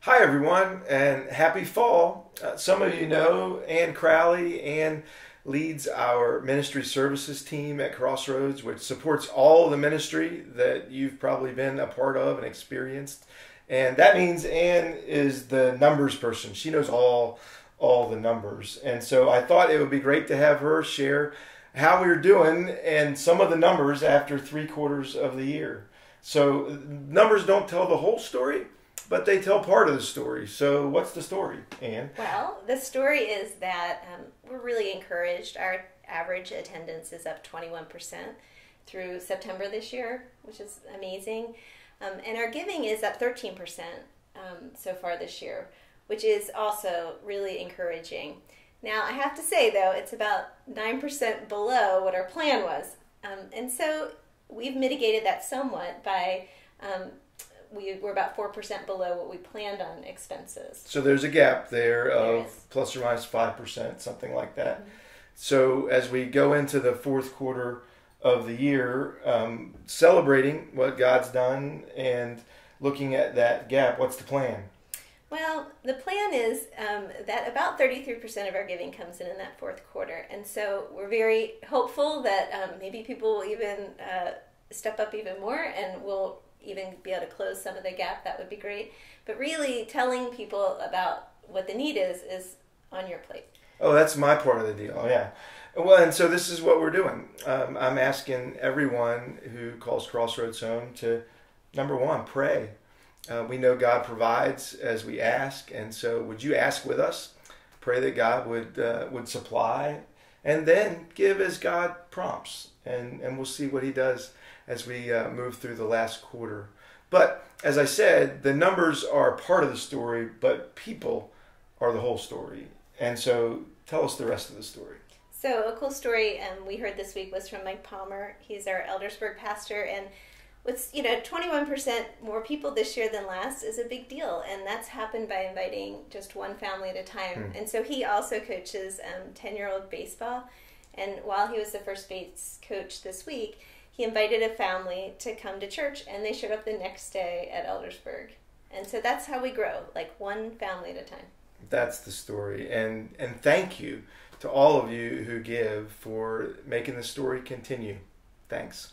Hi, everyone, and happy fall. Some of you know Ann Crowley. Ann leads our ministry services team at Crossroads, which supports all the ministry that you've probably been a part of and experienced. And that means Ann is the numbers person. She knows all the numbers. And so I thought it would be great to have her share how we're doing and some of the numbers after 3/4 of the year. So numbers don't tell the whole story, but they tell part of the story. So what's the story, Ann? Well, the story is that we're really encouraged. Our average attendance is up 21% through September this year, which is amazing. And our giving is up 13% so far this year, which is also really encouraging. Now, I have to say, though, it's about 9% below what our plan was. And so we've mitigated that somewhat by we're about 4% below what we planned on expenses. So there's a gap there of is. plus or minus 5%, something like that. Mm-hmm. So as we go into the fourth quarter of the year, celebrating what God's done and looking at that gap, what's the plan? Well, the plan is that about 33% of our giving comes in that fourth quarter. And so we're very hopeful that maybe people will even step up even more and we'll even be able to close some of the gap. That would be great. But really telling people about what the need is on your plate. Oh, that's my part of the deal. Yeah. Well, and so this is what we're doing. I'm asking everyone who calls Crossroads home to, number one, pray. We know God provides as we ask, and so would you ask with us? Pray that God would supply, and then give as God prompts, and we'll see what He does as we move through the last quarter. But as I said, the numbers are part of the story, but people are the whole story. And so tell us the rest of the story. So a cool story we heard this week was from Mike Palmer. He's our Eldersburg pastor, and what's 21% more people this year than last is a big deal, and that's happened by inviting just one family at a time. And so he also coaches 10-year-old baseball, and while he was the first base coach this week, he invited a family to come to church, and they showed up the next day at Eldersburg. And so that's how we grow, like one family at a time. That's the story. And thank you to all of you who give for making the story continue. Thanks.